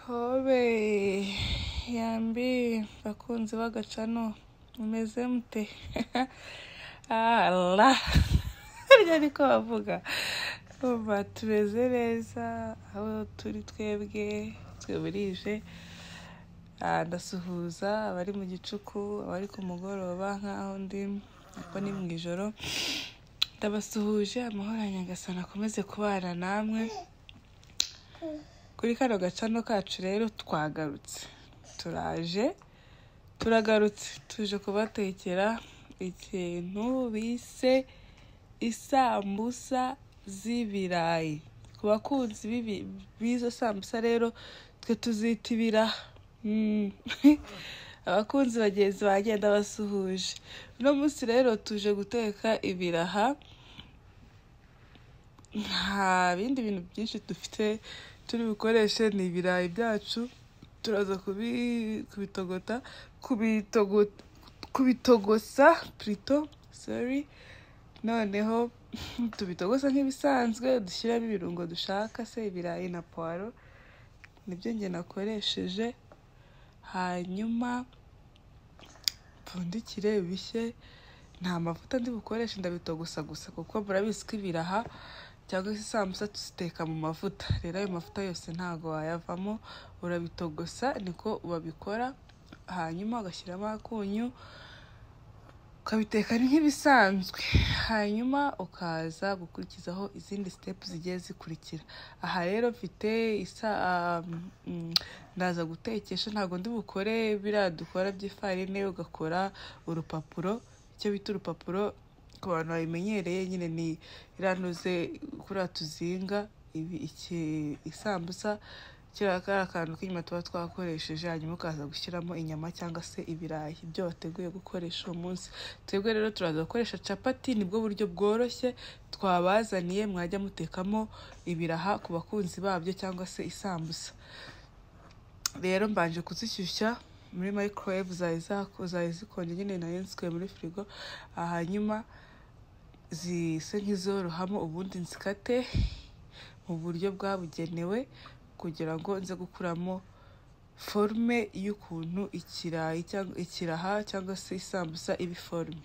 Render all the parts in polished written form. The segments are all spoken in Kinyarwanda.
Hobe yambi bakunzi b'agacano mumeze mute? Allah arya niko bavuga umva tumeze neza aho turi twebwe burije. Ndasuhuza abari mu gicuku, abari ku mugoroba nk'aho ndi uko ni mu ijoro. Ndabasuhuje, amahoro ya Nyagasani akomeze kubana namwe. Kuri kano gacano kacu rero turagarutse tuje kubatekera ikintu bise isambusa z'ibirayi. Ku bakunzi b'izo sambusa rero twe tuzita ibiraha. Abakunzi bagenzi bagenda basuhuje. Uno munsi rero tuje guteka ibiraha. Nta bindi bintu byinshi dufite turi bukoreshe, ni ibirayi byacu. Turaza kubitogosa plutôt, noneho tubitogosa nk'ibisanzwe, dushyiramo ibirungo dushaka, se ibirayi na poiro nibyo nge nakoresheje. Hanyuma pfundikire bishye. Nta mavuta ndi bukoreshe, ndabitogosa gusa kuko murabizi ko ibiraha cyangwa se isambusa tuziteka mu mavuta. Rero ayo mavuta yose ntago wayavamo, urabitogosa niko babikora. Hanyuma ugashyiramo akunyu ukabiteka nk'ibisanzwe. Hanyuma ukaza gukurikizaho izindi step zigiye zikurikira. Aha rero mfite ndaza gutekesha, ntago ndi bukore biriya dukora by'ifarine ugakora urupapuro. Icyo bita urupapuro ku bantu babimenyereye nyine ni iranuze kuriya tuzinga isambusa, kiriya kari akantu k'inyuma tuba twakoresheje, hanyuma ukaza gushyiramo inyama cyangwa se ibirayi ibyo wateguye gukoresha uwo munsi. Twebwe rero turaza gukoresha capati, nibwo buryo bworoshye twabazaniye mwajya mutekamo ibiraha ku bakunzi babyo cyangwa se isambusa. Rero mbanje kuzishyushya muri microwave, zayi zikonje nyine nayenzikuye muri firigo. Hanyuma zise nk'izorohamo, ubundi nzikate mu buryo bwabugenewe kugira ngo nze gukuramo forme y'ukuntu ikiraha cyangwa se isambusa ibiforme.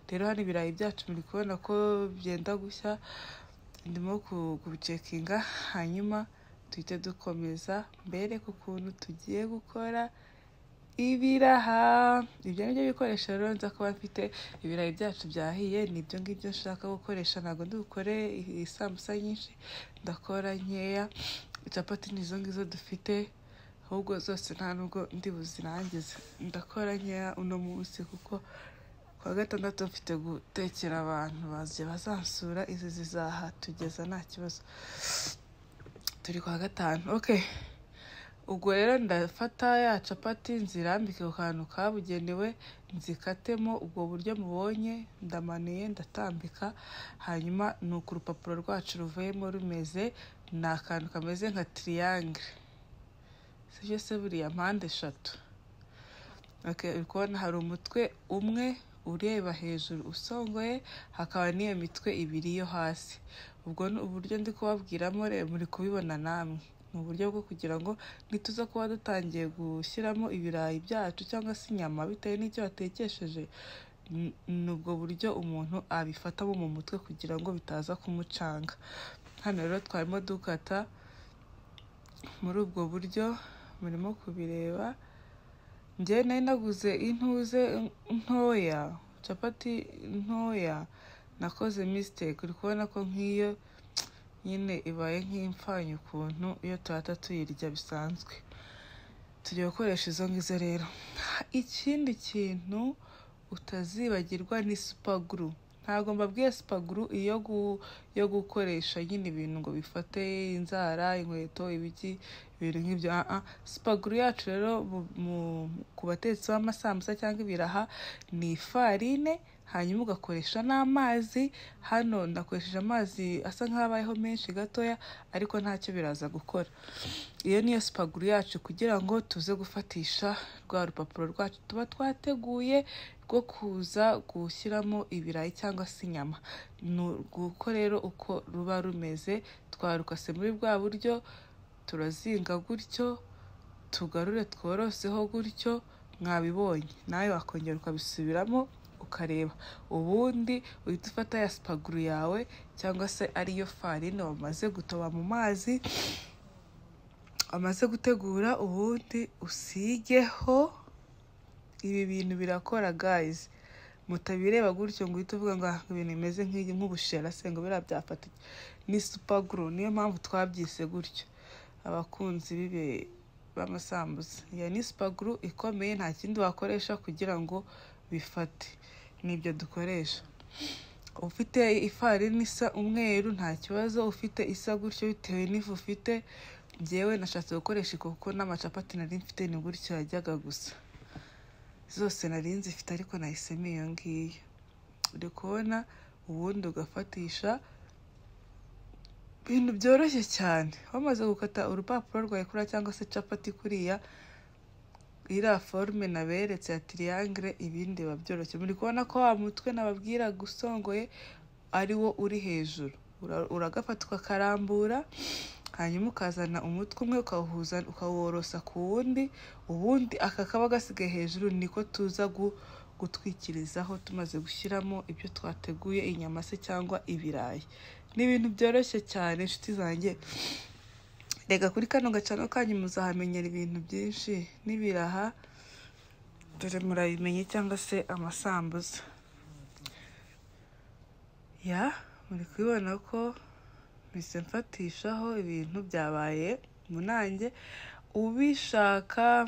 Rero hano ibirayi byacu muri kubona ko byenda gushya, ndimo kubicekinga. Hanyuma tuhite dukomeza mbere ku kuntu tugiye gukora ibiraha. Ibyo nibyo bikoresho rero nza kuba mfite. Ibirayi byacu byahiye, nibyo ngibyo nshaka gukoresha. Ntabwo ndi bukore isambusa nyinshi, ndakora nkeya. Capati nizo ngizo dufite, ahubwo zose nta nubwo ndi buzirangize. Ndakora nkeya uno munsi kuko kwa gatandatu mfite gutekera abantu bazansura. Izi zizahatugeza nta kibazo. Turi kwa gatanu. Okay. Ubwo rero ndafata ya capati nzirambike ku kantu kabugenewe, nzikatemo ubwo buryo mubonye. Ndamanuye ndatambika. Hanyuma nuko urupapuro rwacu ruvuyemo rumeze, ni akantu kameze nka triangle, sibyo se buriya mpande eshatu. Okay, uri kubona hari umutwe umwe ureba hejuru usongoye, hakaba n'iyo mitwe ibiri yo hasi. Ubwo ni uburyo ndi kubabwiramo, rero muri kubibona namwe. Mu buryo bwo kugira ngo nituza kuba dutangiye gushyiramo ibirayi byacu cyangwa se inyama bitewe n'icyo watekesheje, nubwo buryo umuntu abifatamo mu mutwe kugira ngo bitaza kumucanga. Hano rero twarimo dukata muri ubwo buryo, murimo kubireba. Njye nari naguze intuze ntoya, capati ntoya, nakoze mistake. Uri kubona ko nk'iyo nyine ibaye nk'imfanya ukuntu iyo tuhata tuyirya bisanzwe. Tugiye gukoresha izo ngizo rero. Ikindi kintu utazibagirwa ni super glue. Ntabwo mbabwiye super glue yo gukoresha nyine ibintu ngo bifate inzara, inkweto, ibiki, ibintu nk'ibyo. Super glue yacu rero ku batetsi b'amasambusa cyangwa ibiraha ni ifarine, hanyuma ugakoresha n'amazi. Hano ndakoresheje amazi asa nk'abayeho menshi gatoya, ariko ntacyo biraza gukora. Iyo niyo super glue yacu kugira ngo tuze gufatisha rwa rupapuro rwacu tuba twateguye rwo kuza gushyiramo ibirayi cyangwa se inyama. Nuko rero uko ruba rumeze, twarukase muri bwa buryo, turazinga gutyo, tugarure tworoseho gutyo. Mwabibonye nawe wakongera ukabisubiramo ukareba, ubundi uhita ufata ya spaguru yawe cyangwa se ariyo farine wamaze gutoba mu mazi amaze gutegura, ubundi usigeho. Ibi bintu birakora guys, mutabireba gutyo ngo uhite uvuga ngo ibintu bimeze nk'ubushera se ngo bira byafata. Ni spaguru, niyo mpamvu twabyise gutyo abakunzi bibe b'amasambusa. Ya ni spaguru ikomeye, nta kindi wakoresha kugira ngo bifate, nibyo dukoresha. Ufite ifarini isa umweru nta kibazo, ufite isa gutyo bitewe n'ifu ufite. Njyewe nashatse gukoresha kuko n'amacapati nari mfite ni gutyo yajyaga gusa, zose nari nzifite ariko nahisemo iyo ngiyo. Uri kubona, ubundi ugafatisha. Ibintu byoroshye cyane. Wamaze gukata urupapuro rwawe kuriya cyangwa se capati kuriya, iriya forme naberetse ya triangle, ibindi biba byoroshye. Muri kubona ko wa mutwe nababwira gusongoye ari wo uri hejuru. Uragafata ukakarambura, hanyuma ukazana umutwe umwe ukawuhuza ukaworosa ku wundi, ubundi aka kaba gasigaye hejuru niko tuza gutwikirizaho tumaze gushyiramo ibyo twateguye, inyama se cyangwa ibirayi. Ni ibintu byoroshye cyane inshuti zanjye. Rega kuri kano gacano kanyu muzahamenyera ibintu byinshi n'ibiraha, dore murabimenye, cyangwa se amasambuza. Ya muri kubibona ko mise mfatishaho ibintu byabaye munange. Ubishaka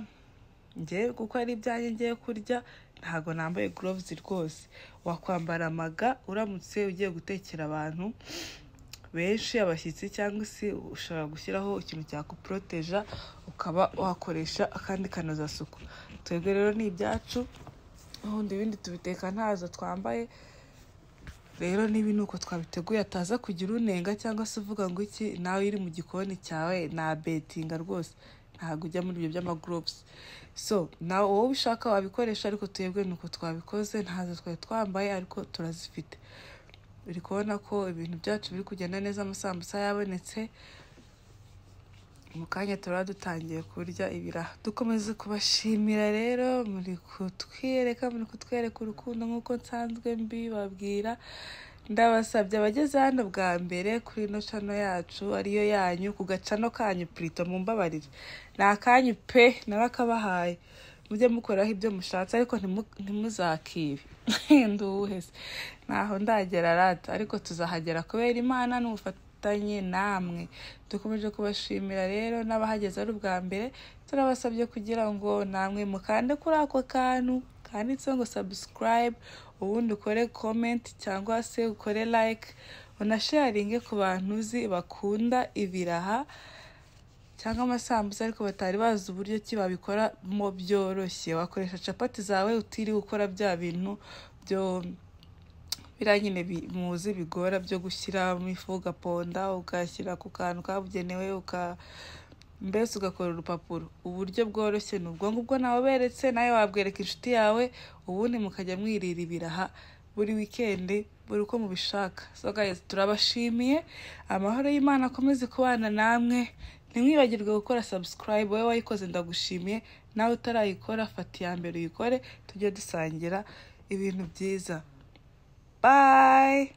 ngiye kuko ari ibyanjye ngiye kurya, ntago nambaye gloves rwose. Wakwambara amaga uramutse ugiye gutekera abantu benshi, abashyitsi, cyangwa se ushaka gushyiraho ikintu cya kuproteja ukaba wakoresha akandi kanozasuku. Twebwe rero ni ibyacu, ubundi ibindi tubiteka ntazo twambaye. Rero nibi nuko twabiteguye, ataza kugira unenga cyangwa se uvuga ngo iki nawe iri mu gikoni cyawe na betinga rwose, ntago ujya muri ibyo by'amagroups. So nawe wowe ubishaka wabikoresha, ariko twebwe nuko twabikoze, ntazo twari twambaye ariko turazifite. Uri kubona ko ibintu byacu biri kugenda neza, amasambusa yabonetse. Mu kanya turaba dutangiye kurya ibiraha. Dukomeze kubashimira rero, muri kutwereka urukundo nk'uko nsanzwe mbibabwira. Ndabasabye abageze hano bwa mbere kuri ino chano yacu, ariyo yanyu, ku gacano kanyu plito mumbabarire. Ni akanyu pe, narakabahaye. Mujye mukoraho ibyo mushatse ariko ntimuzakibe. Nduhese naho ndagera rata, ariko tuzahagera kubera Imana n'ubufatanye namwe. Dukomeje kubashimira rero, n'abahageze ari ubwa mbere turabasabye kugira ngo namwe mukande kuri ako kantu kanditse ngo subscribe, ubundi ukore comment cyangwa se ukore like, unasharinge ku bantu uzi bakunda ibiraha cyangwa amasambusa ariko batari bazi uburyo ki babikora mo byoroshye. Wakoresha capati zawe utiri gukora bya bintu byo biranyine muzi bigora byo gushyira mu ifu ugaponda ugashyira ku kantu kabugenewe mbese ugakora urupapuro. Uburyo bworoshye n'ubwo ngubwo nawe beretse, nawe wabwereka inshuti yawe, ubundi mukajya mwirira ibiraha buri weekend, buri uko mubishaka. So guys, turabashimiye, amahoro y'Imana akomeze kubana namwe. Ntimwibagirwe gukora subscribe, wowe wayikoze ndagushimiye, nawe utarayikora fata iya mbere uyikore, tujye dusangira ibintu byiza. Bye.